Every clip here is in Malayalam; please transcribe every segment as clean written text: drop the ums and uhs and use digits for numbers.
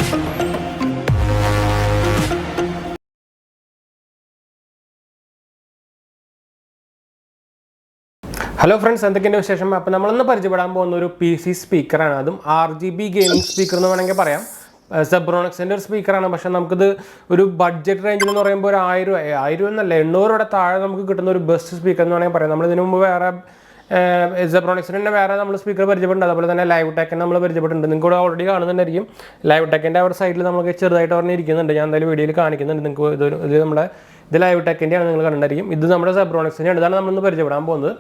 Hello friends, എന്തൊക്കെയുണ്ട് വിശേഷം? അപ്പോൾ നമ്മളിന്ന് പരിചയപ്പെടാൻ പോകുന്ന ഒരു PC സ്പീക്കറാണ്. അതും RGB ഗെയിമിംഗ് സ്പീക്കർ എന്ന് വേണമെങ്കിൽ പറയാം. ZEBRONICSന്റെ ഒരു സ്പീക്കറാണ്. പക്ഷേ നമുക്കിത് ഒരു ബഡ്ജറ്റ് റേഞ്ചിൽ എന്ന് പറയുമ്പോൾ ഒരു 1000 എന്നല്ല 800 താഴെ നമുക്ക് കിട്ടുന്ന ഒരു ബെസ്റ്റ് സ്പീക്കർ എന്ന് വേണമെങ്കിൽ പറയാം. നമ്മൾ ഇതിനു മുമ്പ് വേറെ ZEBRONICSന്റെ വേറെ നമ്മൾ സ്പീക്കർ പരിചയപ്പെട്ടുണ്ട്. അതുപോലെ തന്നെ ലൈവ് ടെക്കിനെ നമ്മൾ പരിചയപ്പെട്ടിട്ടുണ്ട്. നിങ്ങൾക്ക് ഇവിടെ ഓൾറെഡി കാണുന്നുണ്ടായിരിക്കും. ലൈവ് ടെക്കിൻ്റെ ഒരു സൈഡിൽ നമുക്ക് ചെറുതായിട്ട് പറഞ്ഞ് ഇരിക്കുന്നുണ്ട്. ഞാൻ എന്തായാലും വീഡിയോയിൽ കാണിക്കുന്നുണ്ട്. നിങ്ങൾക്ക് ഇത് നമ്മുടെ ഇത് ലൈവ് ടെക്കിൻ്റെയാണ് നിങ്ങൾ കണ്ടിട്ടുണ്ടായിരിക്കും. ഇത് നമ്മുടെ ZEBRONICSൻ്റെയാണ്. ഇതാണ് നമ്മളിന്ന് പരിചയപ്പെടാൻ പോകുന്നത്.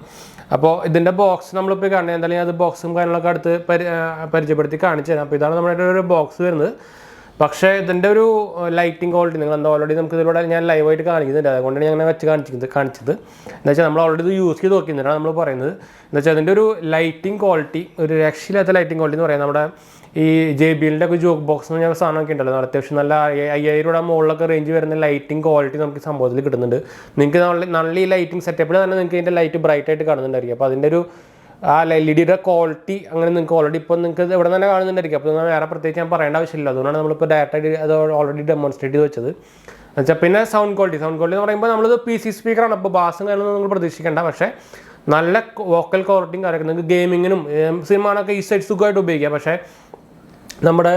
അപ്പോൾ ഇതിൻ്റെ ബോക്സ് നമ്മളിപ്പോൾ കാണുന്നത് എന്തായാലും അത് ബോക്സും കാര്യങ്ങളൊക്കെ അടുത്ത് പരിചയപ്പെടുത്തി കാണിച്ചു തരാം. അപ്പോൾ ഇതാണ് നമ്മുടെ ഒരു ബോക്സ് വരുന്നത്. പക്ഷേ ഇതിൻ്റെ ഒരു ലൈറ്റിംഗ് ക്വാളിറ്റി നിങ്ങൾ എന്താ ഓൾറെഡി നമുക്ക് ഇതിലൂടെ ഞാൻ ലൈവായിട്ട് കാണിക്കുന്നുണ്ട്. അതുകൊണ്ടാണ് ഞാൻ അങ്ങനെ വെച്ച് കാണിച്ചത് എന്ന് വെച്ചാൽ നമ്മൾ ഓൾറെഡി ഇത് യൂസ് ചെയ്ത് നോക്കിയിരുന്നിട്ടാണ് നമ്മൾ പറയുന്നത്. എന്ന് വെച്ചാൽ അതിൻ്റെ ഒരു ലൈറ്റിംഗ് ക്വാളിറ്റി ഒരു രക്ഷയില്ലാത്ത ലൈറ്റിംഗ് ക്വാളിറ്റി എന്ന് പറയുന്നത് നമ്മുടെ ഈ JBLൻ്റെ ഒക്കെ ജോക്ക് ബോക്സ് എന്ന് പറഞ്ഞ സാധനമൊക്കെ ഉണ്ടല്ലോ, അത്യാവശ്യം നല്ല 5000 രൂപ മുകളിലൊക്കെ റേഞ്ച് വരുന്ന ലൈറ്റിംഗ് ക്വാളിറ്റി നമുക്ക് സംഭവത്തിൽ കിട്ടുന്നുണ്ട്. നിങ്ങൾക്ക് നല്ല ഈ ലൈറ്റിംഗ് സെറ്റപ്പിൽ തന്നെ നിങ്ങൾക്ക് ഇതിൻ്റെ ലൈറ്റ് ബ്രൈറ്റ് ആയിട്ട് കാണുന്നുണ്ടായിരിക്കും. അപ്പോൾ അതിൻ്റെ ഒരു ആ LED-യുടെ ക്വാളിറ്റി അങ്ങനെ നിങ്ങൾക്ക് ഓൾറെഡി ഇപ്പോൾ നിങ്ങൾക്ക് ഇവിടെ തന്നെ കാണുന്നുണ്ടായിരിക്കും. അപ്പോൾ വേറെ പ്രത്യേകിച്ച് ഞാൻ പറയേണ്ട ആവശ്യമില്ല. അതുകൊണ്ടാണ് നമ്മളിപ്പോൾ ഡയറക്റ്റായിട്ട് അത് ഓൾറെഡി ഡെമോൺസ്ട്രേറ്റ് ചെയ്ത് വെച്ചത്. എന്നുവെച്ചാൽ പിന്നെ സൗണ്ട് ക്വാളിറ്റി എന്ന് പറയുമ്പോൾ നമ്മളിത് PC സ്പീക്കറാണ്. അപ്പോൾ ബാസും കാര്യങ്ങളൊന്നും നിങ്ങൾ പ്രതീക്ഷിക്കേണ്ട. പക്ഷേ നല്ല വോക്കൽ ക്വാളിറ്റിയും കാര്യമൊക്കെ നിങ്ങൾക്ക് ഗെയിമിങ്ങിനും സിനിമകളൊക്കെ ഈ സൈഡ് സുഖമായിട്ട് ഉപയോഗിക്കാം. പക്ഷേ നമ്മുടെ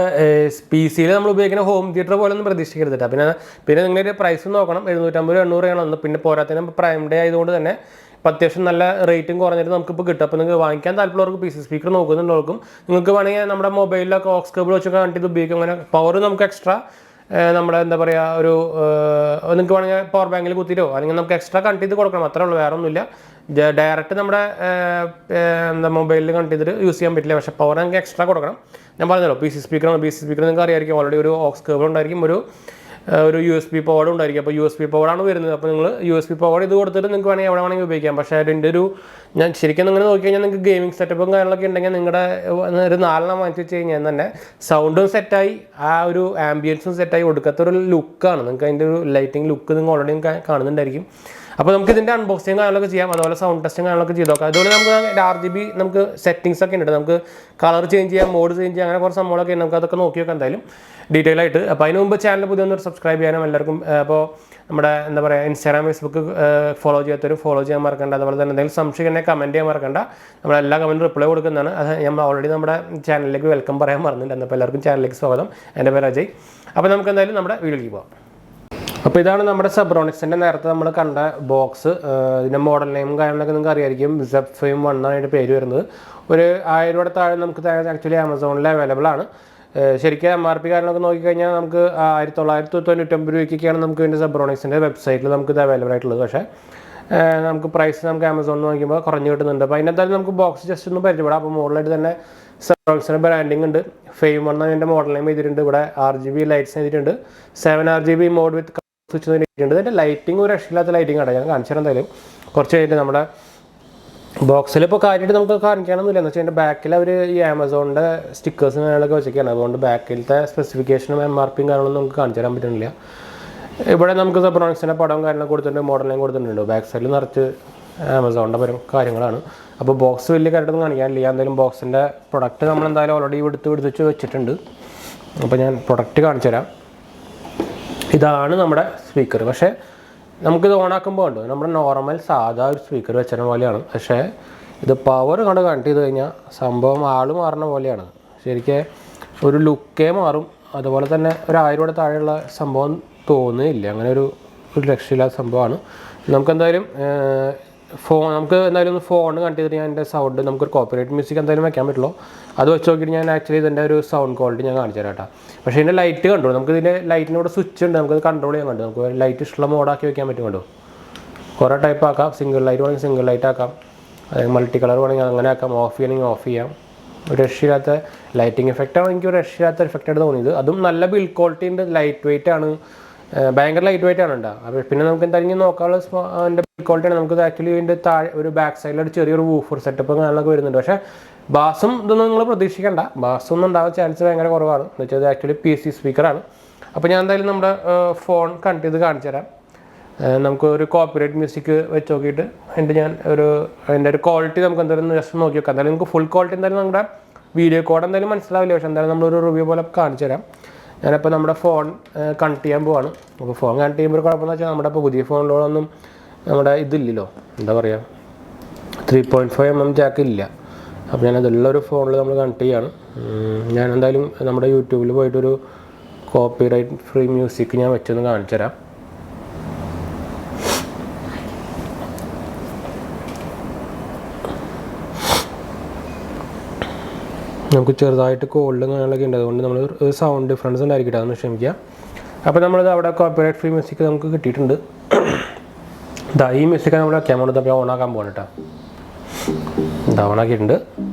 PC-യിൽ നമ്മൾ ഉപയോഗിക്കുന്ന ഹോം തിയേറ്റർ പോലെ ഒന്നും പ്രതീക്ഷിക്കരുത് കേട്ടോ. പിന്നെ നിങ്ങളുടെ പ്രൈസ് നോക്കണം. 750-800 ആണ്. പിന്നെ പോരാത്തതിന് പ്രൈം ഡേ ആയതുകൊണ്ട് തന്നെ അത്യാവശ്യം നല്ല റേറ്റും കുറഞ്ഞിട്ട് നമുക്കിപ്പോൾ കിട്ടും. അപ്പോൾ നിങ്ങൾക്ക് വാങ്ങിക്കാൻ താല്പര്യമുള്ളവർക്ക് PC സ്പീക്കർ നോക്കുന്നുള്ളവർക്കും നിങ്ങൾക്ക് വേണമെങ്കിൽ നമ്മുടെ മൊബൈലിലൊക്കെ ഓക്സ് കേബിൾ വെച്ചൊക്കെ കണക്ട് ചെയ്ത് ഉപയോഗിക്കും. അങ്ങനെ പവർ നമുക്ക് എക്സ്ട്രാ നമ്മുടെ എന്താ പറയുക ഒരു നിങ്ങൾക്ക് വേണമെങ്കിൽ പവർ ബാങ്കിൽ കുത്തിയിട്ടോ അല്ലെങ്കിൽ നമുക്ക് എക്സ്ട്രാ കണക്ട് ചെയ്ത് കൊടുക്കണം. അത്രേ ഉള്ളൂ, വേറെ ഒന്നുമില്ല. ഡയറക്റ്റ് നമ്മുടെ എന്താ മൊബൈലിൽ കണക്ട് ചെയ്തിട്ട് യൂസ് ചെയ്യാൻ പറ്റില്ല. പക്ഷേ പവർ നിങ്ങൾക്ക് എക്സ്ട്രാ കൊടുക്കണം. ഞാൻ പറഞ്ഞല്ലോ PC സ്പീക്കറാണ്. PC സ്പീക്കർ നിങ്ങൾക്ക് അറിയാമായിരിക്കും. ഓൾറെഡി ഒരു ഓക്സ് കേബിൾ ഉണ്ടായിരിക്കും, ഒരു USB പവർ ഉണ്ടായിരിക്കും. അപ്പോൾ USB പവറാണ് വരുന്നത്. അപ്പോൾ നിങ്ങൾ USB പവർ ഇത് കൊടുത്തിട്ട് നിങ്ങൾക്ക് വേണമെങ്കിൽ എവിടെ വേണമെങ്കിൽ ഉപയോഗിക്കാം. പക്ഷേ അതിൻ്റെ ഞാൻ ശരിക്കും നിങ്ങൾ നോക്കിക്കഴിഞ്ഞാൽ നിങ്ങൾക്ക് ഗെയിമിംഗ് സെറ്റപ്പും കാര്യങ്ങളൊക്കെ ഉണ്ടെങ്കിൽ നിങ്ങളുടെ ഒരു 4 വാങ്ങിച്ച് വെച്ച് കഴിഞ്ഞാൽ തന്നെ സൗണ്ടും സെറ്റായി ആ ഒരു ആംബിയൻസും സെറ്റായി ഒടുക്കത്തൊരു ലുക്കാണ്. നിങ്ങൾക്ക് അതിൻ്റെ ഒരു ലൈറ്റിംഗ് ലുക്ക് നിങ്ങൾ ഓൾറെഡി കാണുന്നുണ്ടായിരിക്കും. അപ്പോൾ നമുക്ക് ഇതിൻ്റെ അൺബോക്സിങ് കാര്യങ്ങളൊക്കെ ചെയ്യാം. അതുപോലെ സൗണ്ട് ടെസ്റ്റും കാര്യങ്ങളൊക്കെ ചെയ്ത് നോക്കാം. അതുപോലെ നമുക്ക് RGB നമുക്ക് സെറ്റിങ്സ് ഒക്കെ ഉണ്ട്. നമുക്ക് കളർ ചേഞ്ച് ചെയ്യാം, മോഡ് ചേഞ്ച് ചെയ്യാം, അങ്ങനെ കുറച്ച് സംഭവങ്ങളൊക്കെ ഉണ്ട്. നമുക്ക് അതൊക്കെ നോക്കി നോക്കാം എന്തായാലും ഡീറ്റെയിൽ ആയിട്ട്. അപ്പോൾ അതിന് മുമ്പ് ചാനൽ പുതിയൊന്ന് സബ്സ്ക്രൈബ് ചെയ്യാനും എല്ലാവർക്കും. അപ്പോൾ നമ്മുടെ എന്താ പറയുക Instagram Facebook ഫോളോ ചെയ്യാത്തവരും ഫോളോ ചെയ്യാൻ മറക്കണ്ട. അതുപോലെ തന്നെ എന്തെങ്കിലും സംശയം ഉണ്ടെങ്കിൽ കമൻറ്റ് ചെയ്യാൻ മറക്കണ്ട. നമ്മളെല്ലാ കമൻറ്റും റിപ്ലൈ കൊടുക്കുന്നതാണ്. അത് നമ്മൾ ഓൾറെഡി നമ്മുടെ ചാനലിലേക്ക് വെൽക്കം പറയാൻ മറന്നിട്ടുണ്ട്. അപ്പോൾ എല്ലാവർക്കും ചാനലിലേക്ക് സ്വാഗതം. എൻ്റെ പേര് അജയ്. അപ്പോൾ നമുക്ക് എന്തായാലും നമ്മുടെ വീഡിയോയിലേക്ക് പോകാം. അപ്പോൾ ഇതാണ് നമ്മുടെ ZEBRONICSൻ്റെ നേരത്തെ നമ്മൾ കണ്ട ബോക്സ്. ഇതിൻ്റെ മോഡൽ നെയിമും കാര്യങ്ങളൊക്കെ നിങ്ങൾക്ക് അറിയായിരിക്കും. ZEB-Fame 1 എന്നാണ് അതിൻ്റെ പേര് വരുന്നത്. ഒരു 1000 രൂപ താഴെ നമുക്ക് ആക്ച്വലി ആമസോണിൽ അവൈലബിൾ ആണ്. ശരിക്കും MRP കാര്യങ്ങളൊക്കെ നോക്കിക്കഴിഞ്ഞാൽ നമുക്ക് 1999 രൂപയ്ക്കൊക്കെയാണ് നമുക്ക് ഇതിൻ്റെ ZEBRONICSൻ്റെ വെബ്സൈറ്റിൽ നമുക്ക് ഇത് അവൈലബിൾ ആയിട്ടുള്ളത്. പക്ഷേ നമുക്ക് പ്രൈസ് നമുക്ക് ആമസോണിൽ നോക്കിയപ്പോൾ കുറഞ്ഞ് കിട്ടുന്നുണ്ട്. അപ്പോൾ അതിനെന്തായാലും നമുക്ക് ബോക്സ് ജസ്റ്റ് ഒന്ന് പരിചയപ്പെടാം. അപ്പോൾ മോഡലായിട്ട് തന്നെ ZEBRONICSൻ്റെ ബ്രാൻഡിങ് ഉണ്ട്. Fame 1 അതിൻ്റെ മോഡൽ നെയിം ചെയ്തിട്ടുണ്ട്. ഇവിടെ RGB ലൈറ്റ്സ് ചെയ്തിട്ടുണ്ട്. 7 RGB മോഡ് വിത്ത് സ്വിച്ച് ചെയ്തിട്ടുണ്ട്. ഇതിൻ്റെ ലൈറ്റിംഗ് ഒരു രക്ഷയില്ലാത്ത ലൈറ്റിംഗ് ആണ്. ഞാൻ കാണിച്ചു തരാം എന്തായാലും കുറച്ച് കഴിഞ്ഞിട്ട്. നമ്മുടെ ബോക്സിൽ ഇപ്പോൾ കാര്യമായിട്ട് നമുക്ക് കാണിക്കാനൊന്നുമില്ല. എന്ന് വെച്ചാൽ അതിൻ്റെ ബാക്കിൽ അവർ ഈ ആമസോണിൻ്റെ സ്റ്റിക്കേഴ്സും കാര്യങ്ങളൊക്കെ വെച്ചൊക്കെയാണ്. അതുകൊണ്ട് ബാക്കിലത്തെ സ്പെസിഫിക്കേഷനും MRPയും കാര്യങ്ങളൊന്നും നമുക്ക് കാണിച്ചു തരാൻ പറ്റുന്നില്ല. ഇവിടെ നമുക്ക് ZEBRONICSൻ്റെ പടവും കാര്യങ്ങളൊക്കെ കൊടുത്തിട്ടുണ്ട്, മോഡലും കൊടുത്തിട്ടുണ്ട്. ബാക്ക് സൈഡിൽ നിറച്ച് ആമസോണിൻ്റെ കാര്യങ്ങളാണ്. അപ്പോൾ ബോക്സ് വലിയ കാര്യമായിട്ടൊന്നും കാണിക്കാനില്ല. എന്തായാലും ബോക്സിൻ്റെ പ്രൊഡക്റ്റ് നമ്മളെന്തായാലും ഓൾറെഡി എടുത്ത് വെച്ചിട്ടുണ്ട്. അപ്പോൾ ഞാൻ പ്രൊഡക്റ്റ് കാണിച്ചു തരാം. ഇതാണ് നമ്മുടെ സ്പീക്കർ. പക്ഷേ നമുക്കിത് ഓണാക്കുമ്പോൾ ഉണ്ട് നമ്മുടെ നോർമൽ സാധാ ഒരു സ്പീക്കർ വെച്ചതിന് പോലെയാണ്. പക്ഷേ ഇത് പവർ കണ്ട് കണക്ട് ചെയ്ത് കഴിഞ്ഞാൽ സംഭവം ആൾ മാറുന്ന പോലെയാണ്. ശരിക്കും ഒരു ലുക്കേ മാറും. അതുപോലെ തന്നെ ഒരു 1000 രൂപ താഴെയുള്ള സംഭവം തോന്നുന്നില്ല. അങ്ങനെ ഒരു രക്ഷയില്ലാത്ത സംഭവമാണ്. നമുക്കെന്തായാലും നമുക്ക് എന്തായാലും ഒന്ന് ഫോൺ കണക്ട് ചെയ്തിട്ട് ഞാൻ എൻ്റെ സൗണ്ട് നമുക്കൊരു കോപ്പറേറ്റ് മ്യൂസിക് എന്തായാലും വെക്കാൻ പറ്റുള്ളൂ. അത് വെച്ച് നോക്കിയിട്ട് ഞാൻ ആക്ച്വലി ഇതിൻ്റെ ഒരു സൗണ്ട് ക്വാളിറ്റി ഞാൻ കാണിച്ചു തരാം കേട്ടോ. പക്ഷേ ഇതിൻ്റെ ലൈറ്റ് കണ്ടു. നമുക്ക് ഇതിൻ്റെ ലൈറ്റിനോട് സ്വിച്ച് ഉണ്ട്. നമുക്കത് കൺട്രോൾ ചെയ്യാൻ കണ്ടു. നമുക്ക് ലൈറ്റ് ഇഷ്ടമുള്ള മോഡാക്കി വെക്കാൻ പറ്റും. കണ്ടു കുറേ ടൈപ്പ് ആക്കാം. സിംഗിൾ ലൈറ്റ് വേണമെങ്കിൽ സിംഗിൾ ലൈറ്റ് ആക്കാം. അതായത് മൾട്ടി കളർ വേണമെങ്കിൽ അങ്ങനെ ആക്കാം. ഓഫ് ചെയ്യണമെങ്കിൽ ഓഫ് ചെയ്യാം. ഒരു രക്ഷയില്ലാത്ത ലൈറ്റിംഗ് എഫക്റ്റാണ് എനിക്ക് ഒരു രക്ഷയില്ലാത്ത എഫക്റ്റായിട്ട് തോന്നിയത്. അതും നല്ല ബിൽഡ് ക്വാളിറ്റി ഉണ്ട്. ലൈറ്റ് വെയിറ്റ് ആണ്, ഭയങ്കര ലൈറ്റ് വെയിറ്റ് ആണ് ഉണ്ടാവുക. അപ്പോൾ പിന്നെ നമുക്ക് എന്തായാലും നോക്കാനുള്ള അതിൻ്റെ ബിൽഡ് ക്വാളിറ്റിയാണ്. നമുക്ക് ആക്ച്വലി ഇതിൻ്റെ താഴെ ഒരു ബാക്ക് സൈഡിലൊരു ചെറിയൊരു വൂഫർ സെറ്റപ്പ് കാര്യങ്ങളൊക്കെ വരുന്നുണ്ട്. പക്ഷേ ബാസും ഇതൊന്നും നിങ്ങൾ പ്രതീക്ഷിക്കേണ്ട. ബാസൊന്നും ഉണ്ടാകാൻ ചാൻസ് ഭയങ്കര കുറവാണ്. എന്ന് വെച്ചാൽ ഇത് ആക്ച്വലി PC സ്പീക്കറാണ്. അപ്പോൾ ഞാൻ എന്തായാലും നമ്മുടെ ഫോൺ കണക്ട് ചെയ്ത് കാണിച്ചു തരാം. നമുക്ക് ഒരു കോപ്പറേറ്റ് മ്യൂസിക് വെച്ച് നോക്കിയിട്ട് അതിൻ്റെ ഒരു ക്വാളിറ്റി നമുക്ക് എന്തായാലും ജസ്റ്റ് നോക്കി വെക്കാം. എന്തായാലും നമുക്ക് ഫുൾ ക്വാളിറ്റി എന്തായാലും നമ്മുടെ വീഡിയോ കോഡ് എന്തായാലും മനസ്സിലാവില്ല. പക്ഷേ എന്തായാലും നമ്മളൊരു റിവ്യൂ പോലെ കാണിച്ചു തരാം. ഞാനിപ്പോൾ നമ്മുടെ ഫോൺ കണക്ട് ചെയ്യാൻ പോവാണ്. അപ്പോൾ ഫോൺ കണക്ട് ചെയ്യുമ്പോൾ കുഴപ്പമെന്ന് വെച്ചാൽ നമ്മുടെ ഇപ്പോൾ പുതിയ ഫോണിലൊന്നും നമ്മുടെ ഇതില്ലല്ലോ, എന്താ പറയുക, 3.5mm ജാക്ക് ഇല്ല. അപ്പോൾ ഞാനതുള്ളൊരു ഫോണിൽ നമ്മൾ കണക്ട് ചെയ്യാണ്. ഞാൻ എന്തായാലും നമ്മുടെ യൂട്യൂബിൽ പോയിട്ടൊരു കോപ്പിറൈറ്റ് ഫ്രീ മ്യൂസിക് ഞാൻ വെച്ചൊന്ന് കാണിച്ചു തരാം. നമുക്ക് ചെറുതായിട്ട് കോൾഡും കാര്യങ്ങളൊക്കെ ഉണ്ട്, അതുകൊണ്ട് നമ്മൾ സൗണ്ട് ഡിഫറൻസ് ഉണ്ടായിരിക്കട്ടെ, അതൊന്ന് ക്ഷമിക്കുക. അപ്പോൾ നമ്മളിത് അവിടെ കോപ്പിറൈറ്റ് ഫ്രീ മ്യൂസിക് നമുക്ക് കിട്ടിയിട്ടുണ്ട്. ഈ മ്യൂസിക് നമ്മൾ വയ്ക്കാൻ പോകുന്നത് അപ്പോൾ ഓണാക്കാൻ പോകണം കേട്ടോ. ഓണാക്കിയിട്ടുണ്ട്.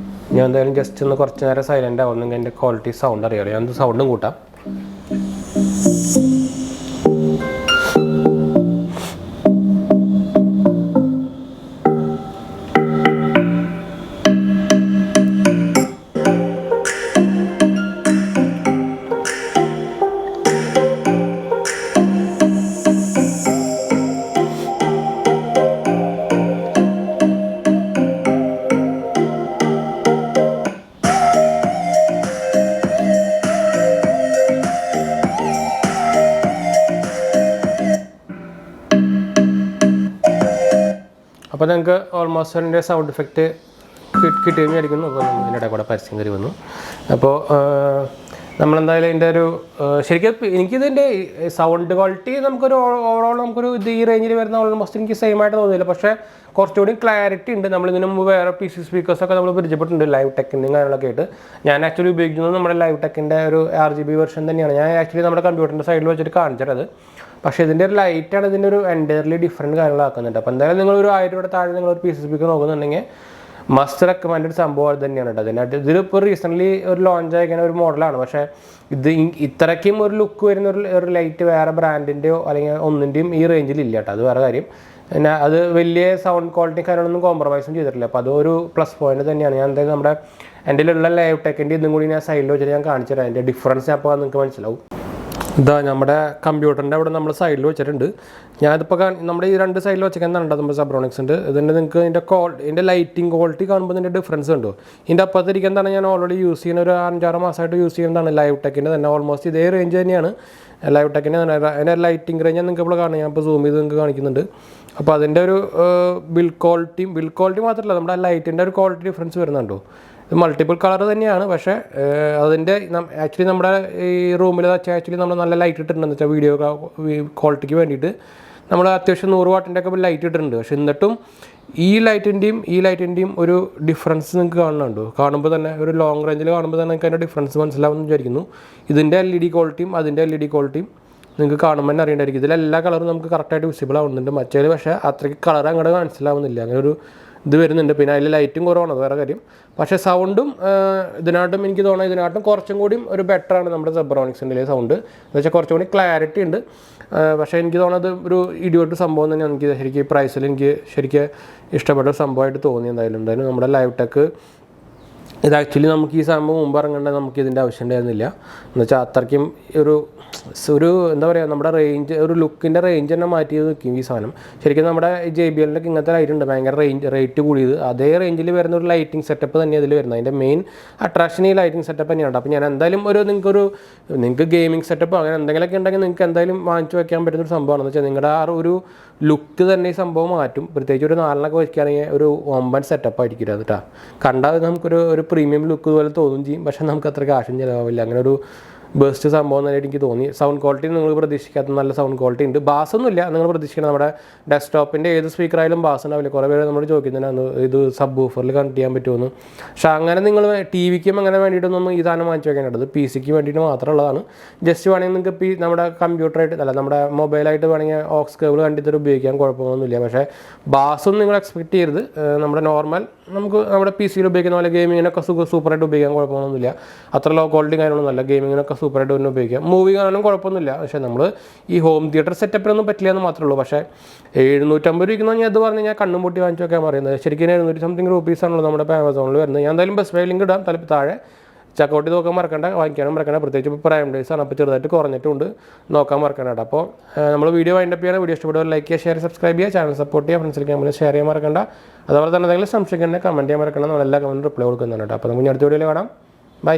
ഞാൻ എന്തായാലും ജസ്റ്റ് ഒന്ന് കുറച്ച് നേരം സൈലൻ്റ് ആവുന്നെങ്കിൽ എൻ്റെ ക്വാളിറ്റി സൗണ്ട് അറിയാമല്ലോ. ഞാൻ സൗണ്ടും കൂട്ടാം. അപ്പോൾ നിങ്ങൾക്ക് ഓൾമോസ്റ്റ് അതിൻ്റെ സൗണ്ട് ഇഫക്റ്റ് കിട്ടിയെന്ന് വിചാരിക്കുന്നു. അപ്പോൾ ഇതിൻ്റെ ഇടയിൽ കൂടെ പരസ്യം കയറി വന്നു. അപ്പോൾ നമ്മളെന്തായാലും ഇതിൻ്റെ ഒരു ശരിക്കും എനിക്കിതിൻ്റെ സൗണ്ട് ക്വാളിറ്റി നമുക്കൊരു ഓവറോൾ നമുക്കൊരു ഈ റേഞ്ചിൽ വരുന്ന ഓൾമോസ്റ്റ് എനിക്ക് സെയിം ആയിട്ട് തോന്നിയില്ല. പക്ഷേ കുറച്ചുകൂടി ക്ലാരിറ്റി ഉണ്ട്. നമ്മളിതിന് മുമ്പ് വേറെ PC സ്പീക്കേഴ്സൊക്കെ നമ്മൾ പരിചയപ്പെട്ടിട്ടുണ്ട്, ലൈവ് ടെക്കിൻ്റെയും കാര്യങ്ങളൊക്കെ ആയിട്ട്. ഞാൻ ആക്ച്വലി ഉപയോഗിക്കുന്നത് നമ്മുടെ ലൈവ് ടെക്കിൻ്റെ ഒരു RGB വെർഷൻ തന്നെയാണ്. ഞാൻ ആക്ച്വലി നമ്മുടെ കമ്പ്യൂട്ടറിൻ്റെ സൈഡിൽ വെച്ചിട്ട് കാണിച്ചത്. പക്ഷേ ഇതിൻ്റെ ഒരു ലൈറ്റാണ് ഇതിൻ്റെ ഒരു എൻ്റയർലി ഡിഫറെൻറ്റ് കാര്യങ്ങളാക്കുന്നുണ്ട്. അപ്പോൾ എന്തായാലും നിങ്ങളൊരു 1000 രൂപയുടെ താഴെ നിങ്ങളൊരു PC സ്പീക്കർ നോക്കുന്നുണ്ടെങ്കിൽ മസ്റ്റ് റെക്കമെൻഡഡ് സംഭവം അത് തന്നെയാണ് കേട്ടോ. അതിനായിട്ട് ഇതിലിപ്പോൾ റീസെൻ്റ്ലി ഒരു ലോഞ്ച് ആയിരിക്കുന്ന ഒരു മോഡലാണ്. പക്ഷേ ഇത് ഇത്രയ്ക്കും ഒരു ലുക്ക് വരുന്ന ഒരു ലൈറ്റ് വേറെ ബ്രാൻഡിൻ്റെയോ അല്ലെങ്കിൽ ഒന്നിൻ്റെയും ഈ റേഞ്ചിൽ ഇല്ല കേട്ടോ. അത് വേറെ കാര്യം. പിന്നെ അത് വലിയ സൗണ്ട് ക്വാളിറ്റി കാര്യങ്ങളൊന്നും കോംപ്രമൈസും ചെയ്തിട്ടില്ല. അപ്പോൾ അതൊരു പ്ലസ് പോയിന്റ് തന്നെയാണ്. ഞാൻ എന്തായാലും നമ്മുടെ എൻ്റെ ഉള്ള ലൈവ് ടെക്കിൻ്റെ ഇതും കൂടി ഞാൻ സൈഡിൽ വെച്ചിട്ട് ഞാൻ കാണിച്ചു തരാം. അതിൻ്റെ ഡിഫറൻസ് അപ്പോൾ നിങ്ങൾക്ക് മനസ്സിലാവും. ഇതാ നമ്മുടെ കമ്പ്യൂട്ടറിൻ്റെ അവിടെ നമ്മൾ സൈഡിൽ വെച്ചിട്ടുണ്ട്. ഞാനിതിപ്പോൾ നമ്മുടെ ഈ രണ്ട് സൈഡിൽ വെച്ചേക്കുന്നതാണ് നമ്മുടെ ZEBRONICS. ഇതിൻ്റെ നിങ്ങൾക്ക് ഇതിൻ്റെ ലൈറ്റിംഗ് ക്വാളിറ്റി കാണുമ്പോൾ ഇതിൻ്റെ ഡിഫറൻസ് ഉണ്ടോ? ഇതിൻ്റെ അപ്പുറത്തിരിക്കുന്നതാണ് ഞാൻ ഓൾറെഡി യൂസ് ചെയ്യുന്ന ഒരു 5-6 മാസമായിട്ട് യൂസ് ചെയ്യുന്നതാണ് ലൈവ് ടെക്കിൻ്റെ തന്നെ. ഓൾമോസ്റ്റ് ഇതേ റേഞ്ച് തന്നെയാണ് ലൈവ് ടെക്കിൻ്റെ തന്നെ. അതിൻ്റെ ലൈറ്റിംഗ് റേഞ്ച് നിങ്ങൾക്ക് ഇപ്പോൾ കാണാം. ഞാൻ ഇപ്പോൾ സൂം ചെയ്ത് നിങ്ങൾക്ക് കാണിക്കുന്നുണ്ട്. അപ്പോൾ അതിൻ്റെ ഒരു ബിൽഡ് ക്വാളിറ്റി മാത്രമല്ല, നമ്മുടെ ലൈറ്റിൻ്റെ ഒരു ക്വാളിറ്റി ഡിഫറൻസ് വരുന്നുണ്ടോ? ഇത് മൾട്ടിപ്പിൾ കളർ തന്നെയാണ്. പക്ഷേ അതിൻ്റെ ആക്ച്വലി നമ്മുടെ ഈ റൂമിൽ ആക്ച്വലി നമ്മൾ നല്ല ലൈറ്റ് ഇട്ടിട്ടുണ്ടെന്ന് വെച്ചാൽ വീഡിയോ ക്വാളിറ്റിക്ക് വേണ്ടിയിട്ട് നമ്മൾ അത്യാവശ്യം 100 വാട്ടിൻ്റെ ഒക്കെ ലൈറ്റ് ഇട്ടിട്ടുണ്ട്. പക്ഷേ എന്നിട്ടും ഈ ലൈറ്റിൻ്റെയും ഒരു ഡിഫറൻസ് നിങ്ങൾക്ക് കാണുന്നുണ്ടോ? കാണുമ്പോൾ തന്നെ ഒരു ലോങ് റേഞ്ചിൽ കാണുമ്പോൾ തന്നെ നിങ്ങൾക്ക് അതിൻ്റെ ഡിഫറൻസ് മനസ്സിലാവുമെന്ന് വിചാരിക്കുന്നു. ഇതിൻ്റെ LED ക്വാളിറ്റിയും അതിൻ്റെ LED ക്വാളിറ്റിയും നിങ്ങൾക്ക് കാണുമ്പോൾ തന്നെ അറിയേണ്ടായിരിക്കും. ഇതിലെല്ലാ കളറും നമുക്ക് കറക്റ്റായിട്ട് വിസിബിൾ ആവുന്നുണ്ട്. മറ്റേത് പക്ഷേ അത്രയ്ക്ക് കളർ അങ്ങോട്ട് മനസ്സിലാവുന്നില്ല. അങ്ങനെ ഒരു ഇത് വരുന്നുണ്ട്. പിന്നെ അതിൽ ലൈറ്റും കുറവാണ്, വേറെ കാര്യം. പക്ഷേ സൗണ്ടും ഇതിനായിട്ടും എനിക്ക് തോന്നുന്നത് ഇതിനായിട്ടും കുറച്ചും കൂടി ഒരു ബെറ്ററാണ് നമ്മുടെ ZEBRONICSൻ്റെ സൗണ്ട്. എന്ന് വെച്ചാൽ കുറച്ചും കൂടി ക്ലാരിറ്റി ഉണ്ട്. പക്ഷേ എനിക്ക് തോന്നുന്നത് ഒരു ഇടിയോട്ട് സംഭവം തന്നെയാണ്. എനിക്ക് ശരിക്കും പ്രൈസിൽ എനിക്ക് ശരിക്കും ഇഷ്ടപ്പെട്ട ഒരു സംഭവമായിട്ട് തോന്നി. എന്തായാലും നമ്മുടെ ലൈവ് ടെക്ക് ഇത് ആക്ച്വലി നമുക്ക് ഈ സംഭവം മുമ്പ് ഇറങ്ങേണ്ടത് നമുക്ക് ഇതിൻ്റെ ആവശ്യം ഉണ്ടായിരുന്നില്ല. എന്ന് വെച്ചാൽ അത്രയ്ക്കും ഒരു എന്താ പറയുക, നമ്മുടെ റേഞ്ച് ഒരു ലുക്കിൻ്റെ റേഞ്ച് തന്നെ മാറ്റി നിൽക്കും ഈ സാധനം. ശരിക്കും നമ്മുടെ JBLൻ്റെ ഇങ്ങനത്തെ ലൈറ്റ് ഉണ്ട് ഭയങ്കര റേറ്റ് കൂടിയത്. അതേ റേഞ്ചിൽ വരുന്ന ഒരു ലൈറ്റിംഗ് സെറ്റപ്പ് തന്നെ അതിൽ വരുന്നത്. അതിൻ്റെ മെയിൻ അട്രാക്ഷൻ ഈ ലൈറ്റിംഗ് സെറ്റപ്പ് തന്നെയാണ്. അപ്പോൾ ഞാൻ എന്തായാലും നിങ്ങൾക്ക് ഗെയിമിംഗ് സെറ്റപ്പ് അങ്ങനെ എന്തെങ്കിലുമൊക്കെ ഉണ്ടെങ്കിൽ നിങ്ങൾക്ക് എന്തായാലും വാങ്ങിച്ചു വയ്ക്കാൻ പറ്റുന്നൊരു സംഭവമാണെന്ന് വെച്ചാൽ നിങ്ങളുടെ ആ ഒരു ലുക്ക് തന്നെ ഈ സംഭവം മാറ്റും. പ്രത്യേകിച്ച് ഒരു 4 വയ്ക്കുകയാണെങ്കിൽ ഒരു വമ്പൻ സെറ്റപ്പ് ആയിരിക്കും അത് കേട്ടോ. കണ്ടാൽ നമുക്കൊരു പ്രീമിയം ലുക്ക് പോലെ തോന്നും ചെയ്യും. പക്ഷേ നമുക്ക് അത്ര കാശും ചിലവാവില്ല. അങ്ങനെ ഒരു ബെസ്റ്റ് സംഭവം എന്നായിട്ട് എനിക്ക് തോന്നി. സൗണ്ട് ക്വാളിറ്റി നിങ്ങൾ പ്രതീക്ഷിക്കാത്ത നല്ല സൗണ്ട് ക്വാളിറ്റി ഉണ്ട്. ബാസൊന്നുമില്ല നിങ്ങൾ പ്രതീക്ഷിക്കണം. നമ്മുടെ ഡെസ്ക്ടോപ്പിൻ്റെ ഏത് സ്പീക്കറായാലും ബാസ് ഉണ്ടാവില്ല. കുറേ പേര് നമ്മൾ ചോദിക്കുന്നതിനാണ് ഇത് സബ് വൂഫറിൽ കണക്ട് ചെയ്യാൻ പറ്റുമെന്ന്. പക്ഷേ അങ്ങനെ നിങ്ങൾ TVക്കും അങ്ങനെ വേണ്ടിയിട്ടൊന്നും ഈ സാധനം വാങ്ങിച്ചു വെക്കാനുള്ളത് PC-ക്ക് വേണ്ടിയിട്ട് മാത്രമുള്ളതാണ്. ജസ്റ്റ് വേണമെങ്കിൽ നിങ്ങൾക്ക് നമ്മുടെ കമ്പ്യൂട്ടറായിട്ട് അല്ല നമ്മുടെ മൊബൈലായിട്ട് വേണമെങ്കിൽ ഓക്സ് കേബിൾ കണ്ടിട്ട് ഉപയോഗിക്കാൻ കുഴപ്പമൊന്നുമില്ല. പക്ഷേ ബാസൊന്നും നിങ്ങൾ എക്സ്പെക്ട് ചെയ്യരുത്. നമ്മുടെ നോർമൽ നമുക്ക് നമ്മുടെ PC-യിൽ ഉപയോഗിക്കുന്ന പോലെ ഗെയിമിങ്ങിനൊക്കെ സൂപ്പറായിട്ട് ഉപയോഗിക്കാൻ കുഴപ്പമൊന്നുമില്ല. അത്ര ലോ ക്വാളിറ്റി കാര്യങ്ങളൊന്നുമല്ല. ഗെയിമിങ്ങിനൊക്കെ സൂപ്പറായിട്ട് തന്നെ ഉപയോഗിക്കാം. മൂവി കാണാനും കുഴപ്പമൊന്നുമില്ല. പക്ഷേ നമ്മൾ ഈ ഹോം തിയേറ്റർ സെറ്റപ്പിനൊന്നും പറ്റില്ല എന്ന് മാത്രമേ ഉള്ളൂ. പക്ഷേ 750 രൂപയ്ക്ക് ഞാൻ ഇത് പറഞ്ഞ് ഞാൻ കണ്ണും പൊട്ടി വാങ്ങിച്ചു വെക്കാൻ പറയുന്നത്. ശരിക്കും 700 സംതിങ് രൂപീസാണല്ലോ നമ്മുടെ ആമസോണിൽ വരുന്നത്. ഞാൻ എന്തായാലും ബെസ്റ്റ് ബൈ ലിങ്ക് ഇടാം താഴെ. ചെക്കൗട്ട് ചെയ്ത് നോക്കാൻ മറക്കണ്ട, വാങ്ങിക്കാനും മറക്കണ്ട. പ്രത്യേകിച്ച് ഇപ്പോൾ പ്രൈം ഡേയ്സാണ്. അപ്പോൾ ചെറുതായിട്ട് കുറഞ്ഞിട്ടുണ്ട്, നോക്കാൻ മറക്കണ്ട. അപ്പോൾ നമ്മൾ വീഡിയോ വൈൻഡപ്പ് ചെയ്യണം. വീഡിയോ ഇഷ്ടപ്പെടുക ലൈക്ക് ചെയ്യുക, ഷെയർ, സബ്സ്ക്രൈബ് ചെയ്യുക, ചാനൽ സപ്പോർട്ട് ചെയ്യുക, ഫ്രണ്ട്സിലേക്ക് നമ്മൾ ഷെയർ ചെയ്യാൻ മറക്കണ്ട. അതുപോലെ തന്നെ എന്തെങ്കിലും സംശയം കമൻറ്റ് ചെയ്യാൻ മറക്കണം. നമ്മളെല്ലാ കമൻറ്റും റിപ്ലൈ കൊടുക്കുന്നതാണ് കേട്ടോ. അപ്പോൾ നമുക്ക് അടുത്ത വീഡിയോയിൽ കാണാം. ബൈ.